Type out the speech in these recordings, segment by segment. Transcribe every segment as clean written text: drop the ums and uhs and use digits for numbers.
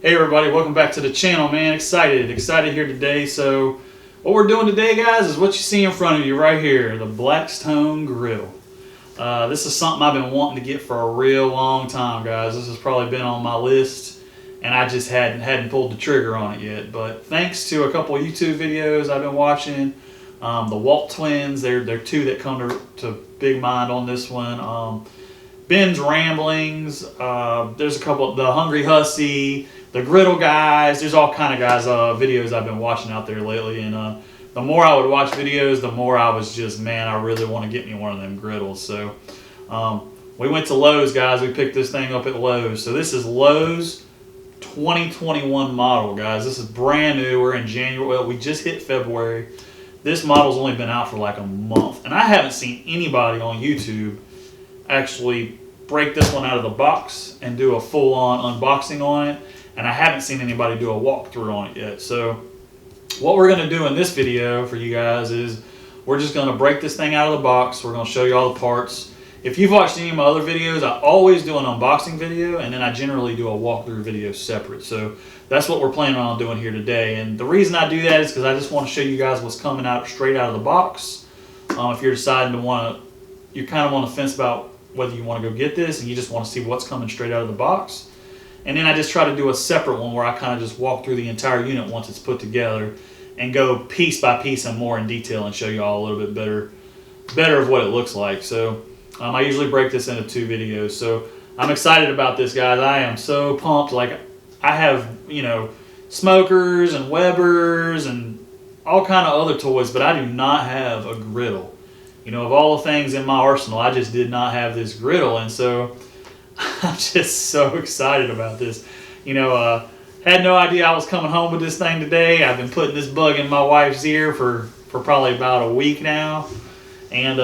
Hey everybody, welcome back to the channel, man. Excited here today. So what we're doing today, guys, is what you see in front of you right here, the Blackstone Griddle. This is something I've been wanting to get for a real long time, guys. This has probably been on my list and I just hadn't pulled the trigger on it yet. But thanks to a couple of YouTube videos I've been watching, the Walt twins, they're two that come to big mind on this one. Ben's Ramblings, there's a couple, the Hungry Hussy, the Griddle guys, there's all kind of guys, videos I've been watching out there lately, and the more I would watch videos, the more I was just, man, I really want to get me one of them griddles. So we went to Lowe's, guys. We picked this thing up at Lowe's. So this is Lowe's 2021 model, guys. This is brand new. We're in January. Well, we just hit February. This model's only been out for like a month, and I haven't seen anybody on YouTube actually break this one out of the box and do a full-on unboxing on it, and I haven't seen anybody do a walkthrough on it yet. So what we're going to do in this video for you guys is we're just going to break this thing out of the box. We're going to show you all the parts. If you've watched any of my other videos, I always do an unboxing video, and then I generally do a walkthrough video separate. So that's what we're planning on doing here today. And the reason I do that is because I just want to show you guys what's coming out straight out of the box. If you're deciding to you're kind of on the fence about whether you want to go get this and you just want to see what's coming straight out of the box. And then I just try to do a separate one where I kind of just walk through the entire unit once it's put together and go piece by piece and more in detail and show you all a little bit better of what it looks like. So I usually break this into two videos. So I'm excited about this, guys. I am so pumped. Like, I have, you know, smokers and Webers and all kind of other toys, but I do not have a griddle. You know, of all the things in my arsenal, I just did not have this griddle, and so I'm just so excited about this. You know, had no idea I was coming home with this thing today. I've been putting this bug in my wife's ear for probably about a week now, and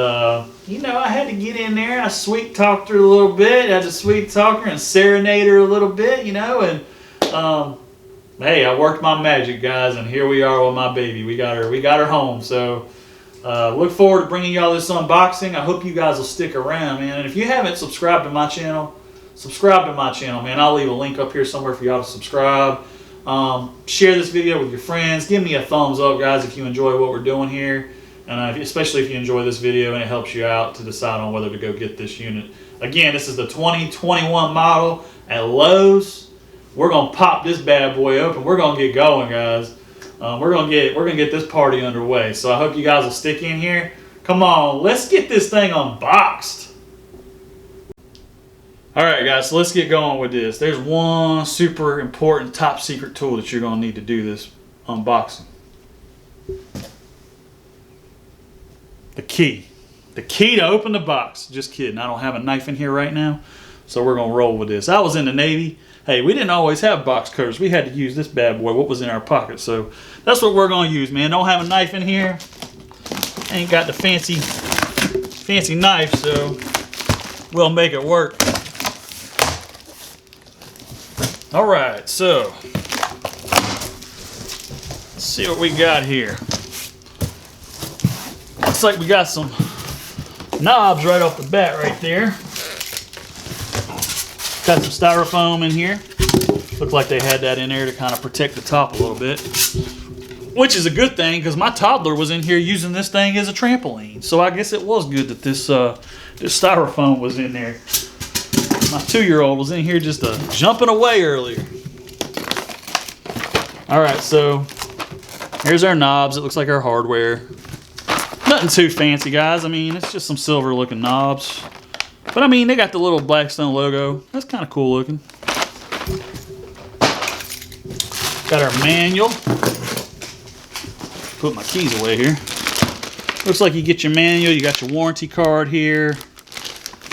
you know, I had to get in there. I sweet talked her a little bit. I had to sweet talk her and serenade her a little bit, you know, and hey, I worked my magic, guys, and here we are with my baby. We got her home. So look forward to bringing y'all this unboxing. I hope you guys will stick around, man. And if you haven't subscribed to my channel, subscribe to my channel, man. I'll leave a link up here somewhere for y'all to subscribe. Share this video with your friends. Give me a thumbs up, guys, if you enjoy what we're doing here. And especially if you enjoy this video and it helps you out to decide on whether to go get this unit. Again, this is the 2021 model at Lowe's. We're going to pop this bad boy open. We're going to get going, guys. We're gonna get this party underway. So I hope you guys will stick in here. Come on, let's get this thing unboxed. All right, guys, so let's get going with this. There's one super important top secret tool that you're gonna need to do this unboxing. The key to open the box. Just kidding, I don't have a knife in here right now, so we're gonna roll with this. I was in the Navy. Hey, we didn't always have box cutters. We had to use this bad boy, what was in our pocket. So that's what we're going to use, man. Don't have a knife in here. Ain't got the fancy knife, so we'll make it work. All right, so let's see what we got here. Looks like we got some knobs right off the bat right there. Got some styrofoam in here. Looked like they had that in there to kind of protect the top a little bit. Which is a good thing, because my toddler was in here using this thing as a trampoline. So I guess it was good that this styrofoam was in there. My 2-year-old was in here just jumping away earlier. Alright, so here's our knobs. It looks like our hardware. Nothing too fancy, guys. I mean, it's just some silver looking knobs. But I mean, they got the little Blackstone logo. That's kind of cool looking. Got our manual. Put my keys away here. Looks like you get your manual. You got your warranty card here.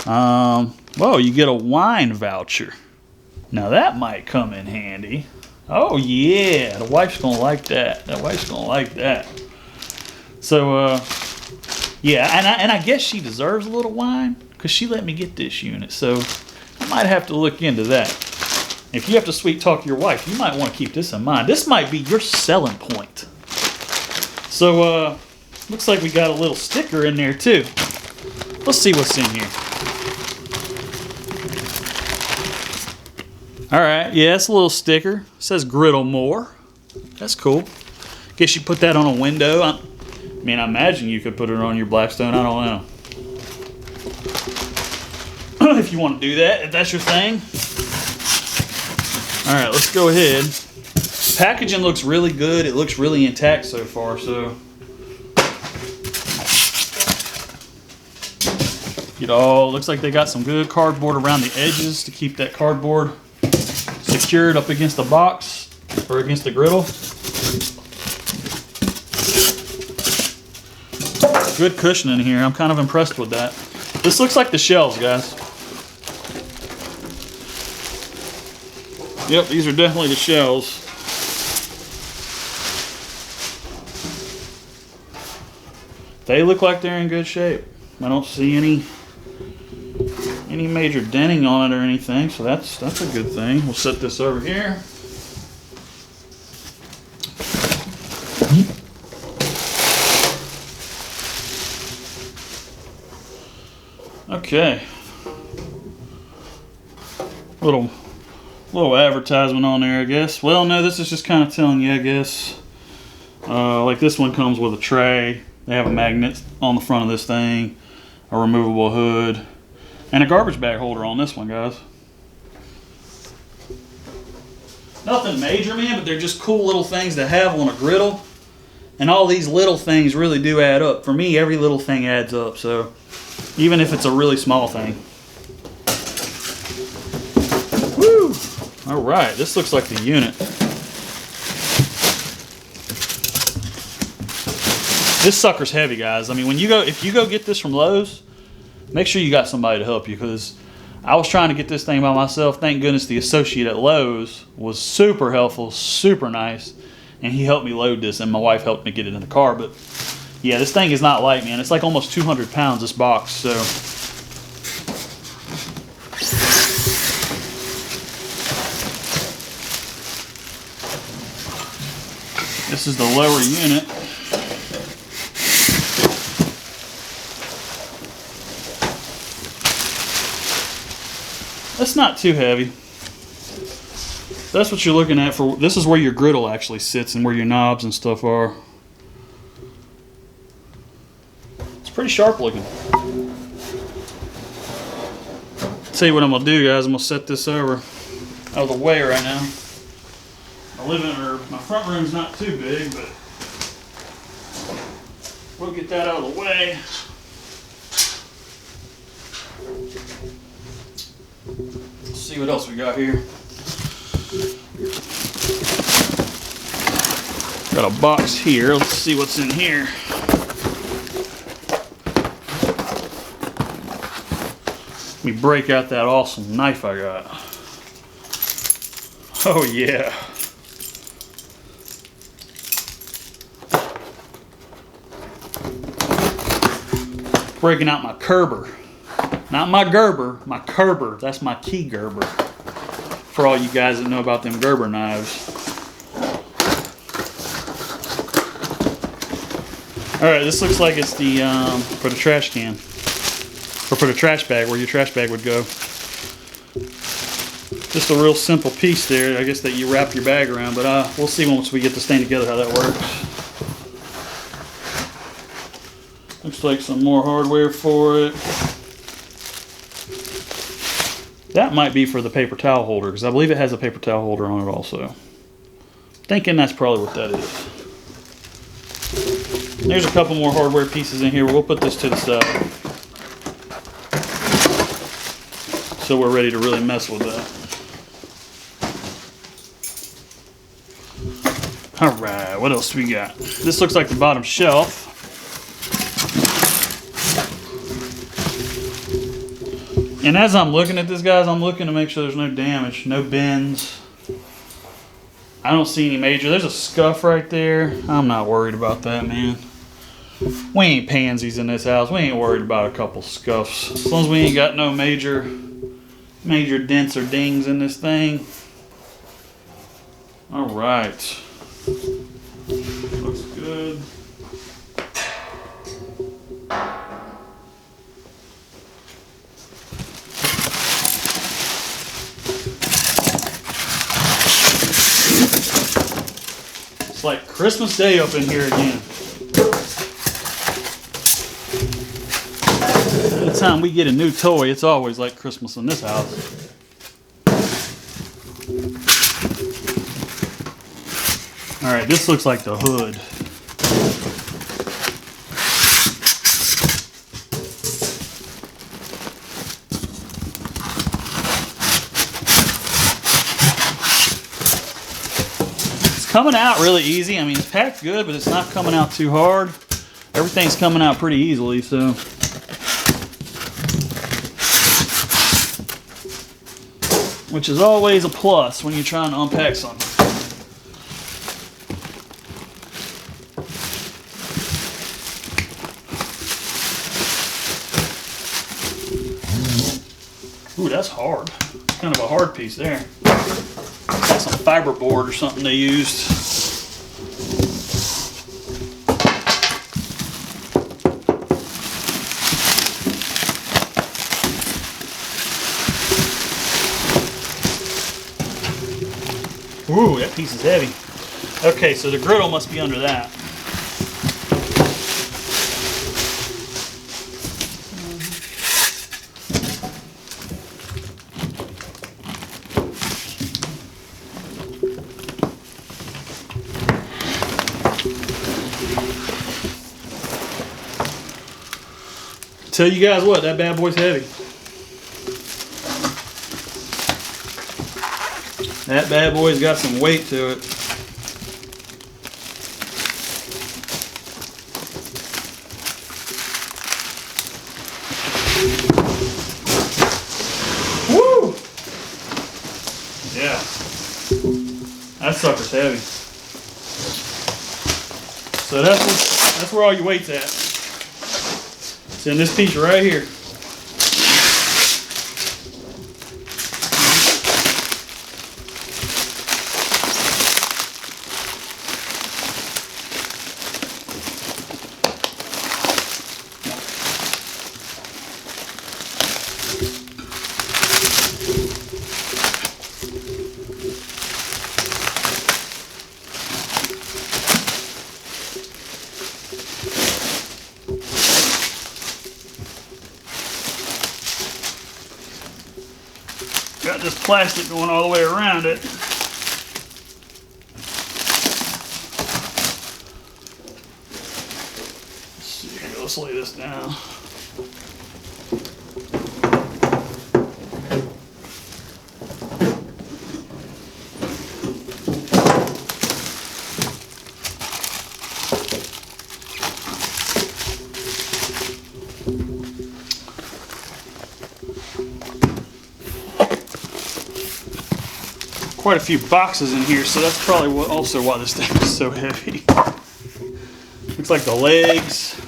Whoa, you get a wine voucher. Now that might come in handy. Oh yeah, the wife's gonna like that. The wife's gonna like that. So yeah, and I guess she deserves a little wine, because she let me get this unit, so I might have to look into that. If you have to sweet talk your wife, you might want to keep this in mind. This might be your selling point. So, looks like we got a little sticker in there too. Let's see what's in here. All right, yeah, it's a little sticker. It says Griddle more. That's cool. Guess you put that on a window. I mean, I imagine you could put it on your Blackstone. I don't know. If you want to do that, if that's your thing. All right, let's go ahead. Packaging looks really good. It looks really intact so far, so. Looks like they got some good cardboard around the edges to keep that cardboard secured up against the box or against the griddle. Good cushioning here. I'm kind of impressed with that. This looks like the shelves, guys. Yep, these are definitely the shelves. They look like they're in good shape. I don't see any major denting on it or anything, so that's a good thing. We'll set this over here. Okay. Little advertisement on there, I guess. Well, no, this is just kind of telling you, I guess. Like this one comes with a tray. They have a magnet on the front of this thing, a removable hood, and a garbage bag holder on this one, guys. Nothing major, man, but they're just cool little things to have on a griddle. And all these little things really do add up. For me, every little thing adds up, so even if it's a really small thing. Woo! All right, this looks like the unit. This sucker's heavy, guys. I mean, if you go get this from Lowe's, make sure you got somebody to help you, because I was trying to get this thing by myself. Thank goodness the associate at Lowe's was super helpful, super nice, and he helped me load this, and my wife helped me get it in the car. But yeah, this thing is not light, man. It's like almost 200 pounds, this box, so. This is the lower unit. That's not too heavy. That's what you're looking at for. This is where your griddle actually sits and where your knobs and stuff are. It's pretty sharp looking. Tell you what I'm gonna do, guys. I'm gonna set this over out of the way right now. My front room's not too big, but we'll get that out of the way. Let's see what else we got here. Got a box here. Let's see what's in here. Let me break out that awesome knife I got. Oh yeah. Breaking out my Kerber. Not my Gerber, my Kerber. That's my key Gerber. For all you guys that know about them Gerber knives. Alright, this looks like it's the for the trash can. Or for the trash bag, where your trash bag would go. Just a real simple piece there, I guess, that you wrap your bag around, but we'll see once we get this thing together how that works. Looks like some more hardware for it. That might be for the paper towel holder, because I believe it has a paper towel holder on it also. Thinking that's probably what that is. There's a couple more hardware pieces in here. We'll put this to the side, so we're ready to really mess with that. Alright, what else we got? This looks like the bottom shelf. And as I'm looking at this, guys, I'm looking to make sure there's no damage, no bends. I don't see any major. There's a scuff right there. I'm not worried about that, man. We ain't pansies in this house. We ain't worried about a couple scuffs. As long as we ain't got no major dents or dings in this thing. All right. Looks good. It's like Christmas Day up in here again. Anytime we get a new toy, it's always like Christmas in this house. Alright, this looks like the hood. Coming out really easy. I mean, it's packed good, but it's not coming out too hard. Everything's coming out pretty easily, so. Which is always a plus when you're trying to unpack something. Ooh, that's hard. Kind of a hard piece there. Some fiberboard or something they used. Ooh, that piece is heavy. Okay, so the griddle must be under that. Tell you guys what, that bad boy's heavy. That bad boy's got some weight to it. Woo! Yeah. That sucker's heavy. So that's where all your weight's at. It's in this piece right here. Got this plastic going all the way around it. Let's see here, let's lay this down. Quite a few boxes in here, so that's probably also why this thing is so heavy. Looks like the legs,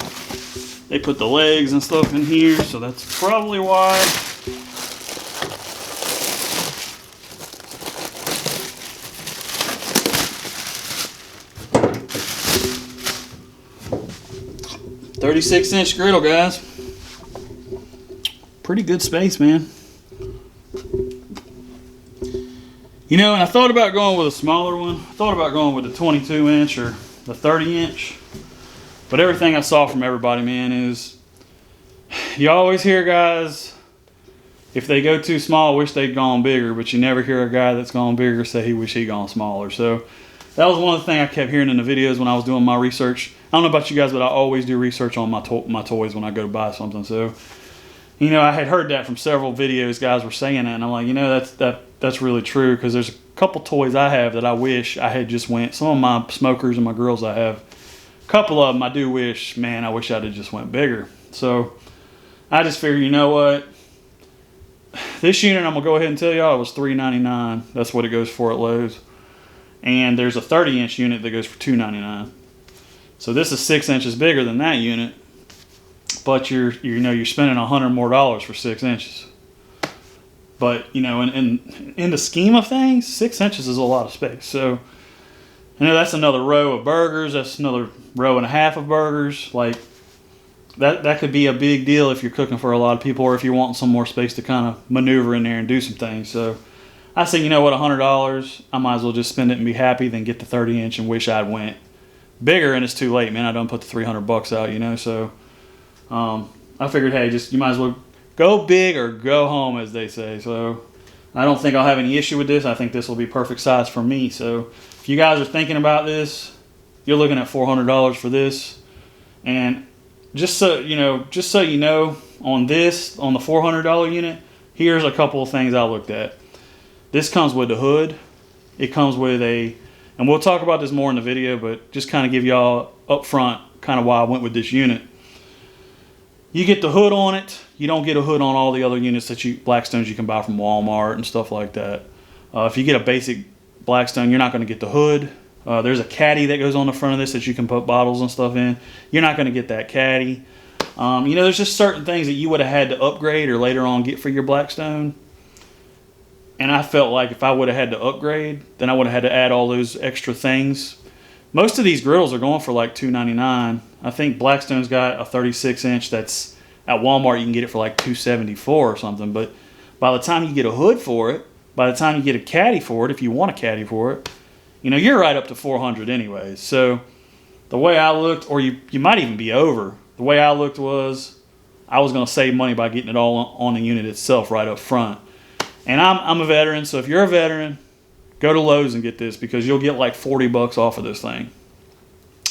they put the legs and stuff in here, so that's probably why. "36-inch griddle, guys. Pretty good space, man. You know, and I thought about going with a smaller one. I thought about going with the 22-inch or the 30-inch. But everything I saw from everybody, man, is you always hear guys, if they go too small, wish they'd gone bigger. But you never hear a guy that's gone bigger say he wish he'd gone smaller. So that was one of the things I kept hearing in the videos when I was doing my research. I don't know about you guys, but I always do research on my toys when I go to buy something. So, you know, I had heard that from several videos. Guys were saying that, and I'm like, you know, that's really true, because there's a couple toys I have that I wish I had just went. Some of my smokers and my grills I have, a couple of them I do wish, man, I wish I'd have just went bigger. So I just figured, you know what, this unit, I'm gonna go ahead and tell y'all, it was $3.99. That's what it goes for at Lowe's. And there's a 30-inch unit that goes for $2.99. So this is 6 inches bigger than that unit, but you're spending $100 more for 6 inches. But, you know, in the scheme of things, 6 inches is a lot of space. So, you know, that's another row of burgers. That's another row and a half of burgers. Like, that could be a big deal if you're cooking for a lot of people, or if you want some more space to kind of maneuver in there and do some things. So, I said, you know what, $100, I might as well just spend it and be happy than get the 30-inch and wish I'd went bigger, and it's too late, man. I done put the $300 out, you know. So I figured, hey, just you might as well go big or go home, as they say. So I don't think I'll have any issue with this. I think this will be perfect size for me. So if you guys are thinking about this, you're looking at $400 for this. And just so you know, on the $400 unit, here's a couple of things I looked at. This comes with the hood. It comes with and we'll talk about this more in the video, but just kind of give y'all up front kind of why I went with this unit. You get the hood on it. You don't get a hood on all the other units that Blackstones you can buy from Walmart and stuff like that. If you get a basic Blackstone, you're not going to get the hood. There's a caddy that goes on the front of this that you can put bottles and stuff in. You're not going to get that caddy. There's just certain things that you would have had to upgrade or later on get for your Blackstone. And I felt like if I would have had to upgrade, then I would have had to add all those extra things. Most of these griddles are going for like $299. I think Blackstone's got a 36-inch that's at Walmart. You can get it for like $274 or something. But by the time you get a hood for it, by the time you get a caddy for it, if you want a caddy for it, you're right up to $400 anyways. So the way I looked, or you might even be over, the way I looked was I was going to save money by getting it all on the unit itself right up front. And I'm a veteran, so if you're a veteran, go to Lowe's and get this because you'll get like $40 off of this thing.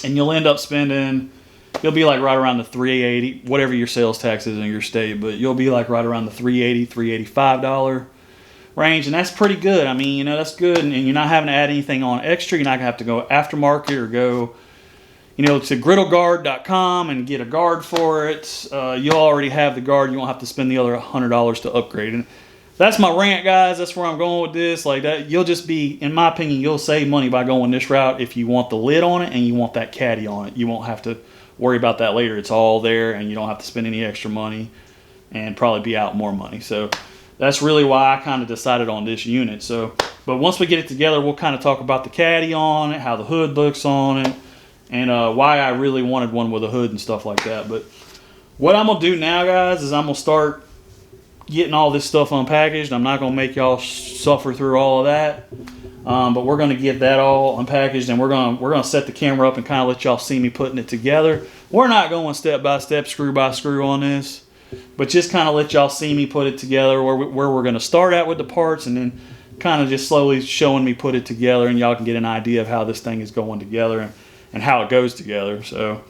And you'll end up you'll be like right around the $380, whatever your sales tax is in your state, but you'll be like right around the $380, $385 range, and that's pretty good. I mean, that's good, and you're not having to add anything on extra. You're not going to have to go aftermarket or go, to griddleguard.com and get a guard for it. You'll already have the guard. You won't have to spend the other $100 to upgrade. And that's my rant, guys. That's where I'm going with this. Like that, you'll just be, in my opinion, you'll save money by going this route if you want the lid on it and you want that caddy on it. You won't have to worry about that later. It's all there, and you don't have to spend any extra money and probably be out more money. So that's really why I kind of decided on this unit. So, but once we get it together, we'll kind of talk about the caddy on it, how the hood looks on it, and why I really wanted one with a hood and stuff like that. But what I'm going to do now, guys, is I'm going to start getting all this stuff unpackaged. I'm not going to make y'all suffer through all of that, but we're going to get that all unpackaged, and we're going to set the camera up and kind of let y'all see me putting it together. We're not going step by step, screw by screw on this, but just kind of let y'all see me put it together, where we're going to start at with the parts, and then kind of just slowly showing me put it together, and y'all can get an idea of how this thing is going together and how it goes together. So,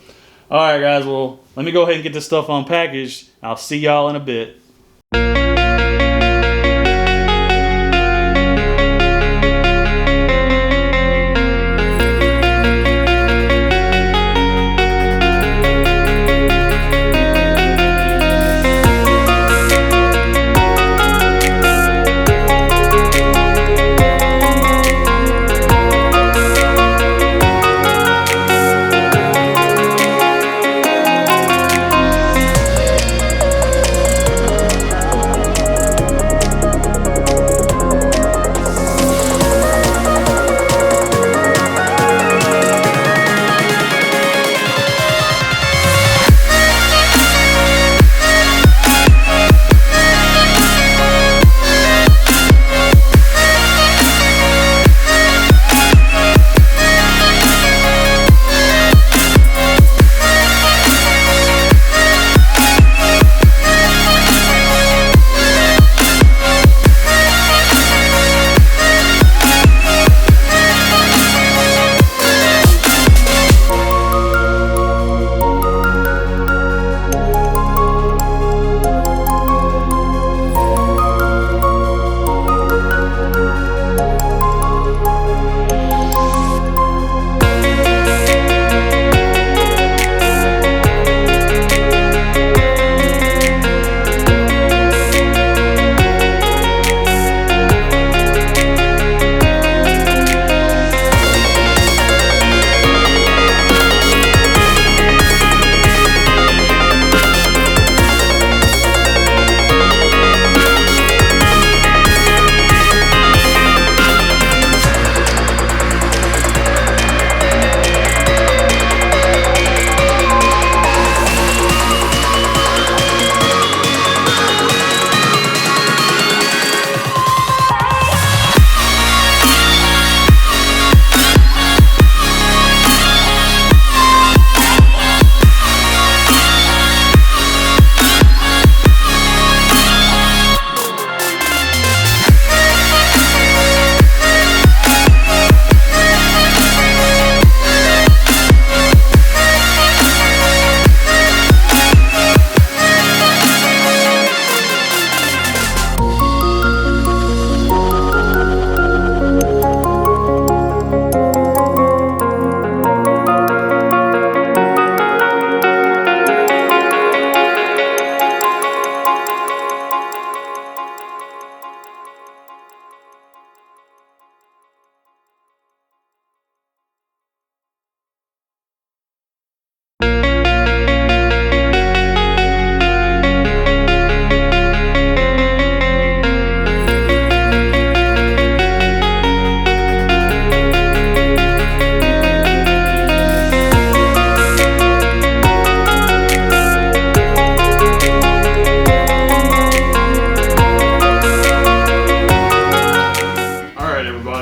all right, guys, well, let me go ahead and get this stuff unpackaged. I'll see y'all in a bit.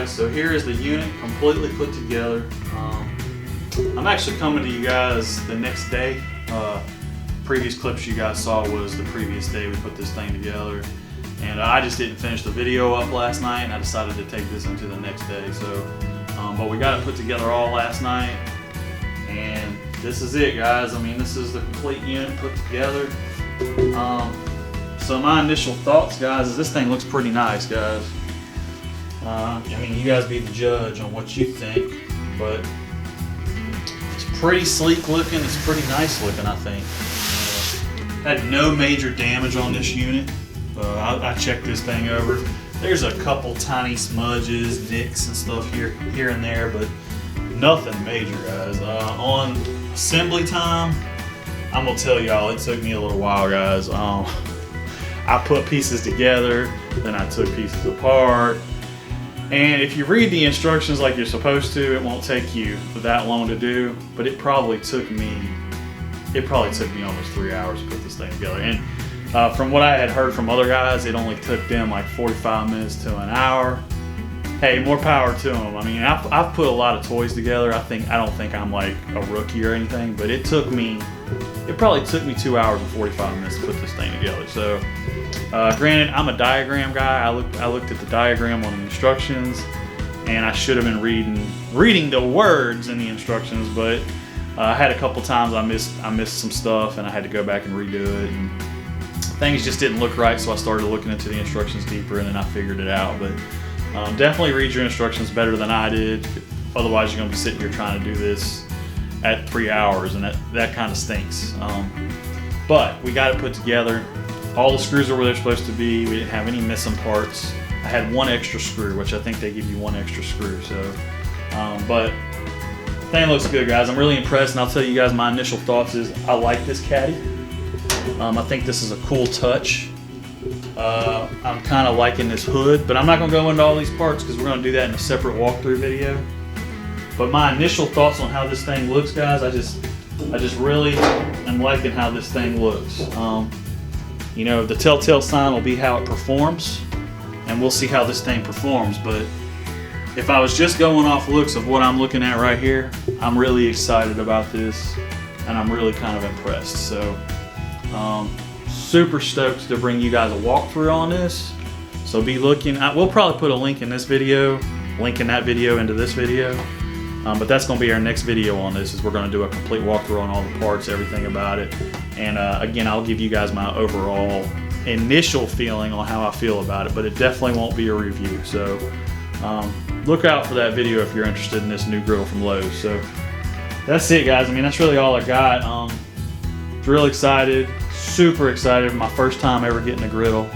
everybody. So here is the unit completely put together. I'm actually coming to you guys the next day. Previous clips you guys saw was the previous day we put this thing together. And I just didn't finish the video up last night, and I decided to take this into the next day. So, but we got it put together all last night. And this is it, guys. I mean, this is the complete unit put together. So my initial thoughts, guys, is this thing looks pretty nice, guys. I mean, you guys be the judge on what you think, but it's pretty sleek looking. It's pretty nice looking, I think. Had no major damage on this unit. I checked this thing over. There's a couple tiny smudges, nicks, and stuff here and there, but nothing major, guys. On assembly time, I'm gonna tell y'all, it took me a little while, guys. I put pieces together, then I took pieces apart. And if you read the instructions like you're supposed to, it won't take you that long to do, but it probably took me almost 3 hours to put this thing together. And from what I had heard from other guys, it only took them like 45 minutes to an hour. Hey, more power to them. I mean, I've put a lot of toys together. I don't think I'm like a rookie or anything, but it probably took me 2 hours and 45 minutes to put this thing together. So, granted, I'm a diagram guy. I looked at the diagram on the instructions, and I should have been reading the words in the instructions, but I had a couple times I missed some stuff, and I had to go back and redo it. And things just didn't look right, so I started looking into the instructions deeper, and then I figured it out. But definitely read your instructions better than I did. Otherwise, you're going to be sitting here trying to do this at 3 hours, and that kind of stinks. But we got it put together. All the screws are where they're supposed to be. We didn't have any missing parts. I had one extra screw, which I think they give you one extra screw. So, but the thing looks good, guys. I'm really impressed, and I'll tell you guys my initial thoughts is I like this caddy. I think this is a cool touch. I'm kind of liking this hood, but I'm not going to go into all these parts because we're going to do that in a separate walkthrough video. But my initial thoughts on how this thing looks, guys, I just really am liking how this thing looks. You know, the telltale sign will be how it performs, and we'll see how this thing performs. But if I was just going off looks of what I'm looking at right here, I'm really excited about this, and I'm really kind of impressed. So, super stoked to bring you guys a walkthrough on this. So be looking. We'll probably put a link in this video, linking that video into this video. But that's going to be our next video on this, is we're going to do a complete walkthrough on all the parts, everything about it. And again, I'll give you guys my overall initial feeling on how I feel about it, but it definitely won't be a review. So look out for that video if you're interested in this new griddle from Lowe's. So that's it, guys. I mean, that's really all I got. Real excited, super excited. My first time ever getting a griddle.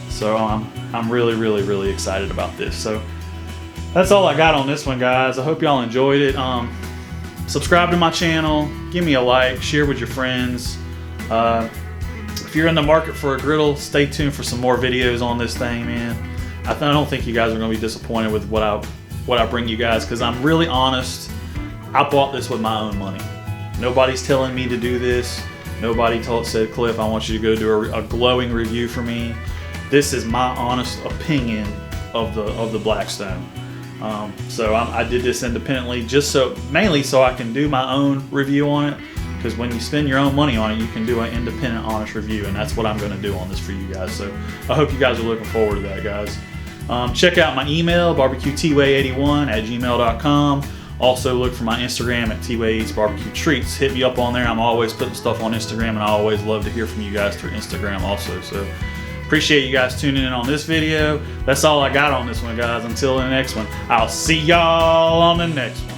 So I'm really, really, really excited about this. So that's all I got on this one, guys. I hope y'all enjoyed it. Subscribe to my channel, give me a like, share with your friends. If you're in the market for a griddle, stay tuned for some more videos on this thing, man. I don't think you guys are going to be disappointed with what I bring you guys, because I'm really honest. I bought this with my own money. Nobody's telling me to do this. Nobody said, Cliff, I want you to go do a glowing review for me. This is my honest opinion of the Blackstone. So I did this independently, mainly so I can do my own review on it, because when you spend your own money on it, you can do an independent, honest review, and that's what I'm going to do on this for you guys. So I hope you guys are looking forward to that, guys. Check out my email, barbecueteeway81@gmail.com. Also look for my Instagram at TeeWay Eatz Barbecue Treats. Hit me up on there. I'm always putting stuff on Instagram, and I always love to hear from you guys through Instagram also. So appreciate you guys tuning in on this video. That's all I got on this one, guys. Until the next one, I'll see y'all on the next one.